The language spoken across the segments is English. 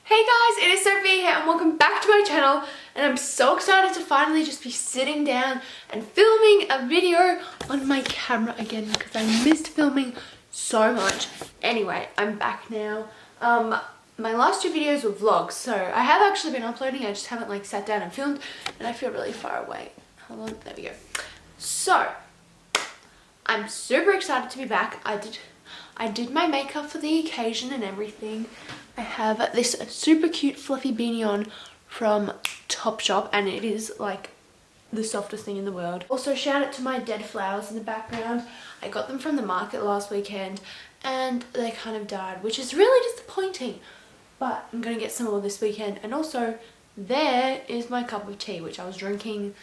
Hey guys, it is Sophia here and welcome back to my channel, and I'm so excited to finally just be sitting down and filming a video on my camera again because I missed filming so much. Anyway, I'm back now. My last two videos were vlogs, so I have actually been uploading. I just haven't like sat down and filmed, and I feel really far away. Hold on, there we go. So I'm super excited to be back. I did my makeup for the occasion and everything. I have this super cute fluffy beanie on from Topshop, and it is like the softest thing in the world. Also, shout out to my dead flowers in the background. I got them from the market last weekend and they kind of died, which is really disappointing, but I'm gonna get some more this weekend. And also there is my cup of tea, which I was drinking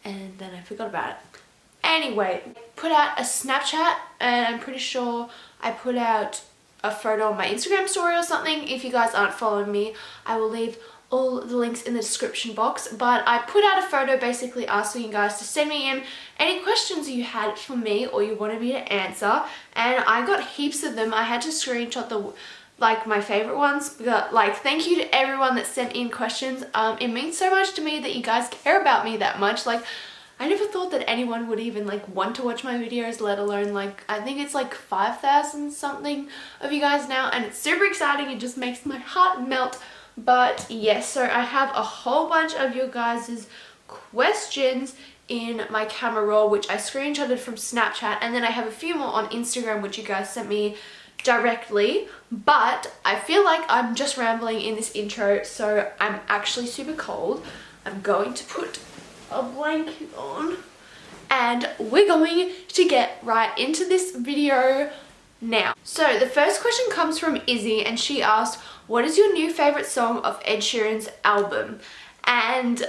and then I forgot about it. Anyway, put out a Snapchat, and I'm pretty sure I put out a photo on my Instagram story or something. If you guys aren't following me, I will leave all the links in the description box. But I put out a photo basically asking you guys to send me in any questions you had for me or you wanted me to answer, and I got heaps of them. I had to screenshot the my favorite ones. But thank you to everyone that sent in questions. It means so much to me that you guys care about me that much. I never thought that anyone would even want to watch my videos, let alone I think it's 5,000 something of you guys now, and it's super exciting. It just makes my heart melt. But yes, so I have a whole bunch of you guys' questions in my camera roll, which I screenshotted from Snapchat, and then I have a few more on Instagram which you guys sent me directly. But I feel like I'm just rambling in this intro, so I'm actually super cold. I'm going to put a blanket on and we're going to get right into this video now. So the first question comes from Izzy, and she asked, what is your new favorite song of Ed Sheeran's album? And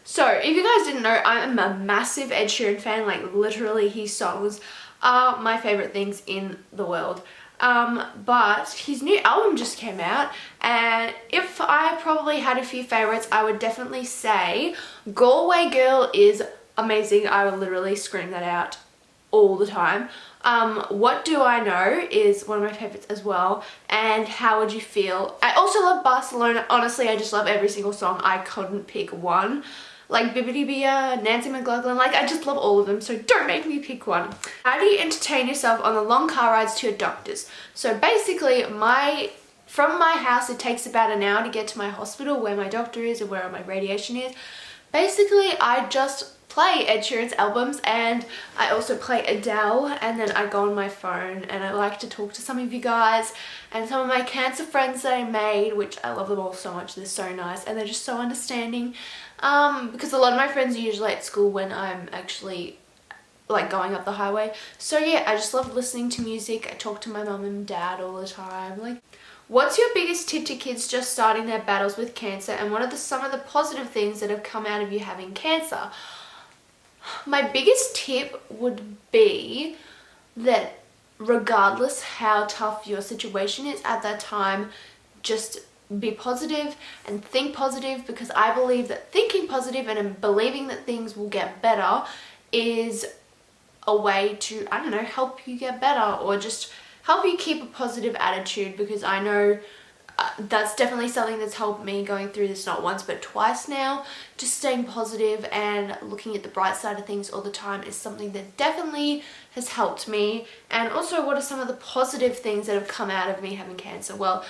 so if you guys didn't know, I'm a massive Ed Sheeran fan. Literally his songs are my favorite things in the world. But his new album just came out, and if I probably had a few favorites, I would definitely say Galway Girl is amazing. I would literally scream that out all the time. What Do I Know is one of my favorites as well, and How Would You Feel. I also love Barcelona. Honestly, I just love every single song. I couldn't pick one. Bibbidi Bia, Nancy McLaughlin, I just love all of them, so don't make me pick one. How do you entertain yourself on the long car rides to your doctors? So basically, from my house it takes about an hour to get to my hospital where my doctor is or where my radiation is. Basically, I just play Ed Sheeran's albums, and I also play Adele, and then I go on my phone and I like to talk to some of you guys and some of my cancer friends that I made, which I love them all so much. They're so nice and they're just so understanding, because a lot of my friends are usually at school when I'm actually going up the highway. So yeah, I just love listening to music. I talk to my mum and dad all the time. What's your biggest tip to kids just starting their battles with cancer, and what are some of the positive things that have come out of you having cancer? My biggest tip would be that regardless how tough your situation is at that time, just be positive and think positive, because I believe that thinking positive and believing that things will get better is a way to, I don't know, help you get better or just help you keep a positive attitude, because I know that's definitely something that's helped me going through this not once but twice now. Just staying positive and looking at the bright side of things all the time is something that definitely has helped me. And also, what are some of the positive things that have come out of me having cancer? Well,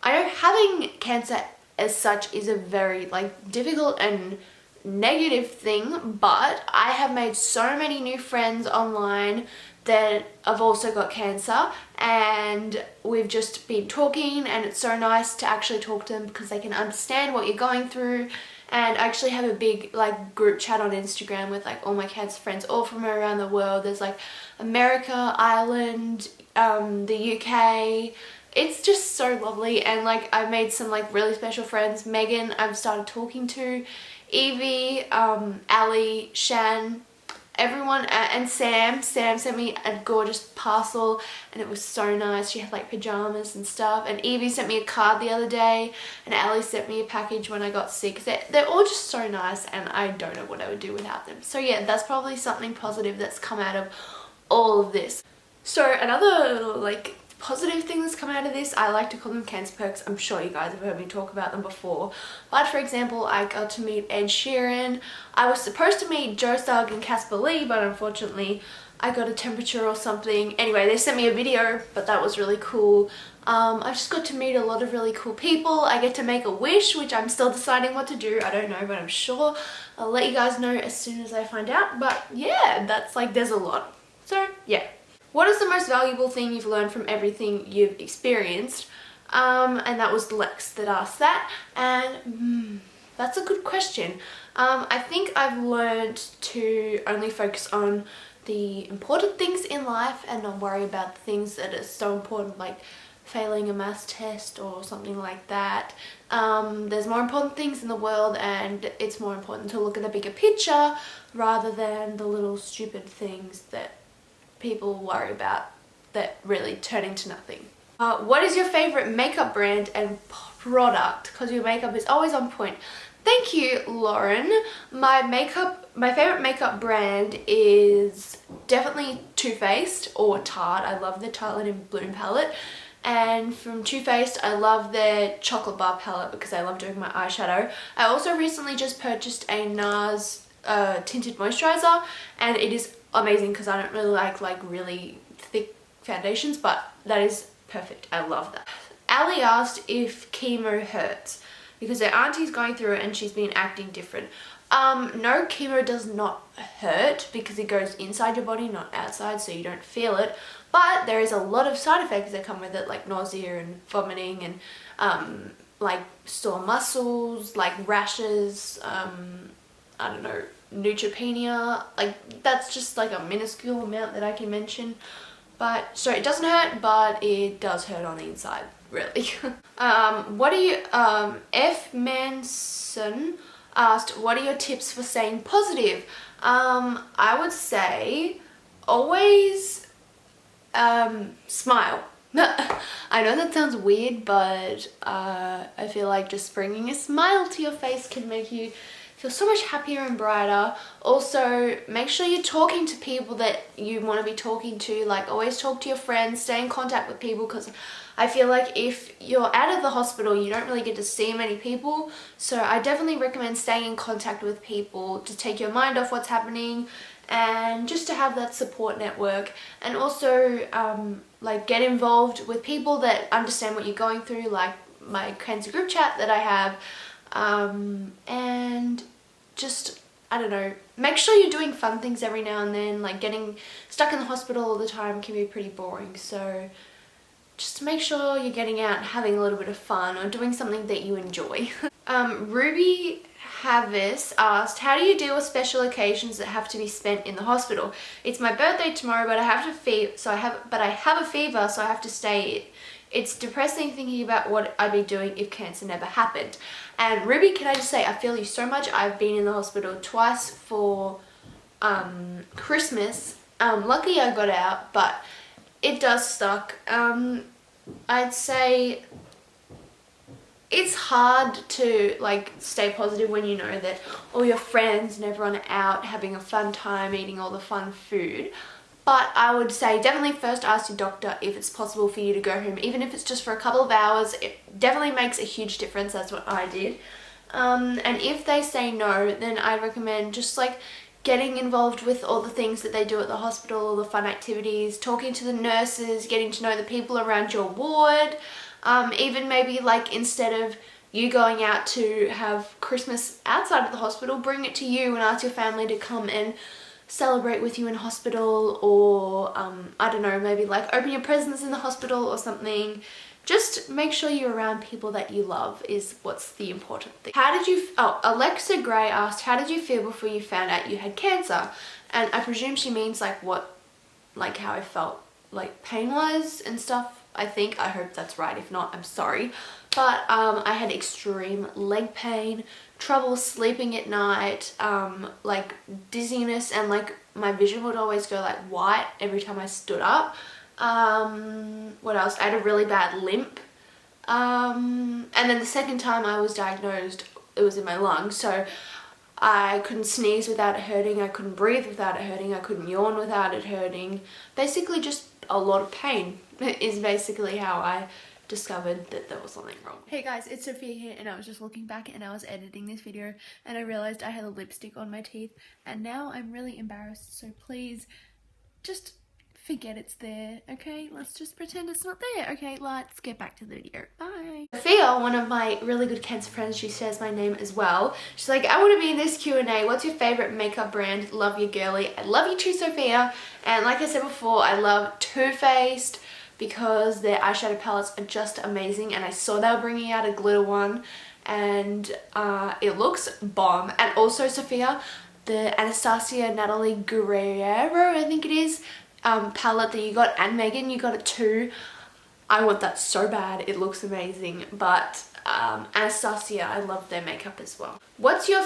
I know having cancer as such is a very difficult and negative thing, but I have made so many new friends online that I've also got cancer, and we've just been talking, and it's so nice to actually talk to them because they can understand what you're going through. And I actually have a big group chat on Instagram with all my cancer friends all from around the world. There's America, Ireland, the UK. It's just so lovely, and I've made some really special friends. Megan I've started talking to, Evie, Ali, Shan, everyone, and Sam sent me a gorgeous parcel, and it was so nice. She had pajamas and stuff, and Evie sent me a card the other day, and Ali sent me a package when I got sick. They're all just so nice, and I don't know what I would do without them. So yeah, that's probably something positive that's come out of all of this. So another positive thing that's come out of this. I like to call them cancer perks. I'm sure you guys have heard me talk about them before. But for example, I got to meet Ed Sheeran. I was supposed to meet Joe Sugg and Casper Lee, but unfortunately I got a temperature or something. Anyway, they sent me a video, but that was really cool. I just got to meet a lot of really cool people. I get to make a wish, which I'm still deciding what to do. I don't know, but I'm sure I'll let you guys know as soon as I find out. But yeah, that's like, there's a lot. So yeah. What is the most valuable thing you've learned from everything you've experienced? And that was Lex that asked that. And that's a good question. I think I've learned to only focus on the important things in life and not worry about the things that are so important, like failing a maths test or something like that. There's more important things in the world, and it's more important to look at the bigger picture rather than the little stupid things that people worry about that really turn into nothing. What is your favorite makeup brand and product? Because your makeup is always on point. Thank you, Lauren. My favorite makeup brand is definitely Too Faced or Tarte. I love the Tarte in Bloom palette. And from Too Faced, I love their chocolate bar palette because I love doing my eyeshadow. I also recently just purchased a NARS tinted moisturizer, and it is amazing because I don't really like really thick foundations, but that is perfect. I love that. Ali asked if chemo hurts because her auntie's going through it and she's been acting different. No, chemo does not hurt because it goes inside your body, not outside, so you don't feel it. But there is a lot of side effects that come with it, like nausea and vomiting and like sore muscles, like rashes, I don't know, neutropenia. Like that's just like a minuscule amount that I can mention. But so it doesn't hurt, but it does hurt on the inside, really. What do you F Manson asked, what are your tips for staying positive? I would say always smile. I know that sounds weird, but I feel like just bringing a smile to your face can make you feel so much happier and brighter. Also, make sure you're talking to people that you want to be talking to. Like, always talk to your friends, stay in contact with people, because I feel like if you're out of the hospital, you don't really get to see many people. So I definitely recommend staying in contact with people to take your mind off what's happening and just to have that support network. And also like get involved with people that understand what you're going through, like my cancer group chat that I have. And just, I don't know, make sure you're doing fun things every now and then. Like getting stuck in the hospital all the time can be pretty boring, so just make sure you're getting out and having a little bit of fun or doing something that you enjoy. Ruby Havis asked, how do you deal with special occasions that have to be spent in the hospital? It's my birthday tomorrow, but I have a fever, so I have to stay. It's depressing thinking about what I'd be doing if cancer never happened. And Ruby, can I just say, I feel you so much. I've been in the hospital twice for Christmas. Luckily I got out, but it does suck. I'd say it's hard to like stay positive when you know that all your friends and everyone are out having a fun time, eating all the fun food. But I would say definitely first ask your doctor if it's possible for you to go home, even if it's just for a couple of hours. It definitely makes a huge difference. That's what I did. And if they say no, then I recommend just like getting involved with all the things that they do at the hospital, all the fun activities, talking to the nurses, getting to know the people around your ward. Even maybe like instead of you going out to have Christmas outside of the hospital, bring it to you and ask your family to come and celebrate with you in hospital, or I don't know, maybe like open your presents in the hospital or something. Just make sure you're around people that you love is what's the important thing. How did you, Alexa Gray asked, how did you feel before you found out you had cancer? And I presume she means like what, like how I felt like pain-wise and stuff. I hope that's right. If not, I'm sorry. But I had extreme leg pain, trouble sleeping at night, like dizziness, and like my vision would always go like white every time I stood up. What else? I had a really bad limp. And then the second time I was diagnosed, it was in my lungs. So I couldn't sneeze without it hurting, I couldn't breathe without it hurting, I couldn't yawn without it hurting. Basically just a lot of pain is basically how I discovered that there was something wrong. Hey guys, it's Sophia here, and I was just looking back and I was editing this video and I realized I had a lipstick on my teeth, and now I'm really embarrassed, so please just forget it's there, okay? Let's just pretend it's not there. Okay, let's get back to the video. Bye. Sophia, one of my really good cancer friends, she shares my name as well. She's like, I want to be in this Q&A. What's your favorite makeup brand? Love you, girly. I love you too, Sophia. And like I said before, I love Too Faced because their eyeshadow palettes are just amazing, and I saw they were bringing out a glitter one and it looks bomb. And also, Sophia, the Anastasia Natalie Guerrero, I think it is, palette that you got, and Megan, you got it too. I want that so bad. It looks amazing. But Anastasia, I love their makeup as well. What's your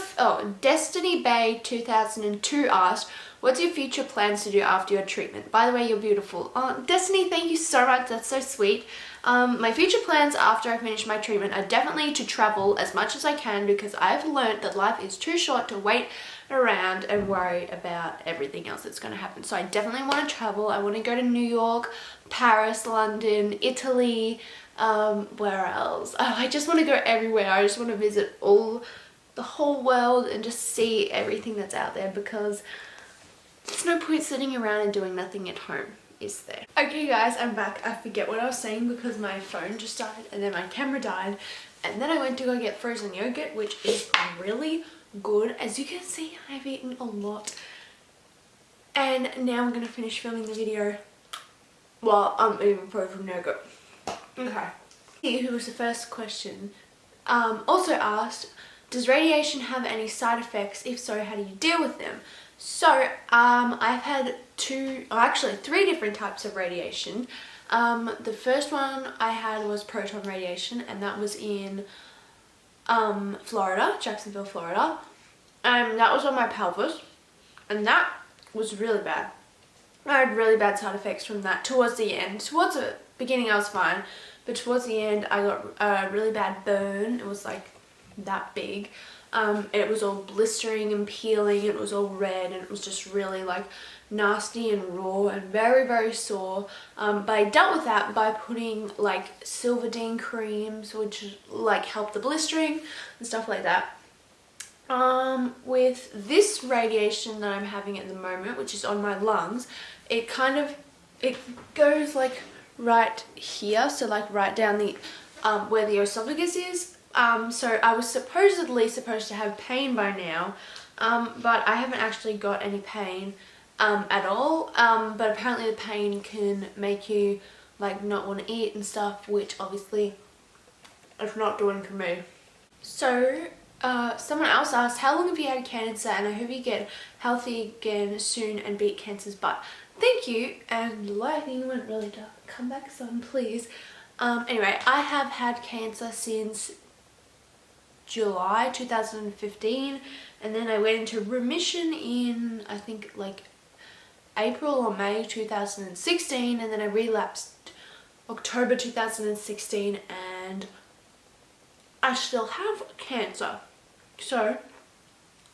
Destiny Bay 2002 asked, what's your future plans to do after your treatment? By the way, you're beautiful. Destiny, thank you so much. That's so sweet. My future plans after I finish my treatment are definitely to travel as much as I can, because I've learned that life is too short to wait around and worry about everything else that's going to happen. So I definitely want to travel. I want to go to New York, Paris, London, Italy, where else? Oh, I just want to go everywhere. I just want to visit the whole world and just see everything that's out there, because there's no point sitting around and doing nothing at home, is there? Okay guys, I'm back. I forget what I was saying because my phone just died and then my camera died, and then I went to go get frozen yogurt, which is really good. As you can see, I've eaten a lot, and now I'm gonna finish filming the video while I'm eating frozen yogurt. Okay, who was the first question, also asked, does radiation have any side effects? If so, how do you deal with them? So I've had three different types of radiation. The first one I had was proton radiation, and that was in Florida, Jacksonville, Florida. That was on my pelvis, and that was really bad. I had really bad side effects from that towards the end. Towards the beginning I was fine, but towards the end I got a really bad burn. It was like that big. It was all blistering and peeling, it was all red, and it was just really like nasty and raw and very, very sore. But I dealt with that by putting like Silverdene creams, which like help the blistering and stuff like that. With this radiation that I'm having at the moment, which is on my lungs, it goes like right here, so like right down the where the esophagus is. So I was supposedly supposed to have pain by now, but I haven't actually got any pain at all. But apparently the pain can make you like not want to eat and stuff, which obviously it's not doing for me. So someone else asked, how long have you had cancer, and I hope you get healthy again soon and beat cancer's butt. Thank you. And the lighting went really dark. Come back sun, please. Anyway, I have had cancer since July 2015, and then I went into remission in I think like April or May 2016, and then I relapsed October 2016, and I still have cancer. So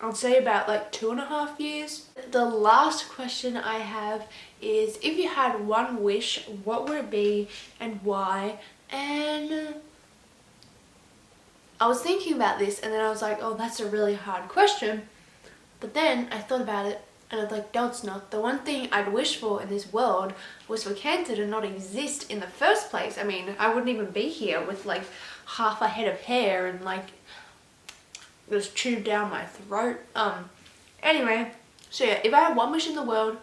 I'd say about like 2.5 years. The last question I have is, if you had one wish, what would it be and why? And I was thinking about this, and then I was like, oh, that's a really hard question. But then I thought about it, and I was like, no, it's not. The one thing I'd wish for in this world was for cancer to not exist in the first place. I mean, I wouldn't even be here with like half a head of hair and like just chewed down my throat. Anyway, so yeah, if I had one wish in the world,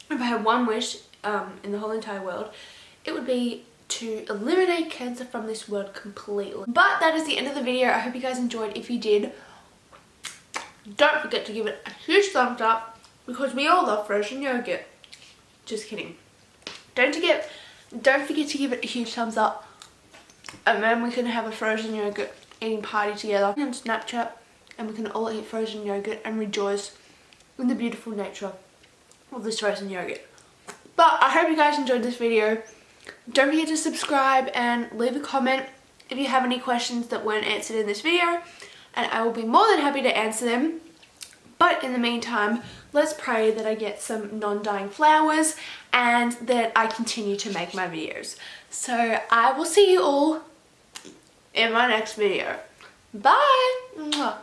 if I had one wish in the whole entire world, it would be to eliminate cancer from this world completely. But that is the end of the video. I hope you guys enjoyed. If you did, don't forget to give it a huge thumbs up, because we all love frozen yogurt. Just kidding. Don't forget to give it a huge thumbs up, and then we can have a frozen yogurt eating party together on Snapchat, and we can all eat frozen yogurt and rejoice in the beautiful nature of this frozen yogurt. But I hope you guys enjoyed this video. Don't forget to subscribe and leave a comment if you have any questions that weren't answered in this video, and I will be more than happy to answer them. But in the meantime, let's pray that I get some non-dying flowers and that I continue to make my videos. So I will see you all in my next video. Bye! Mwah.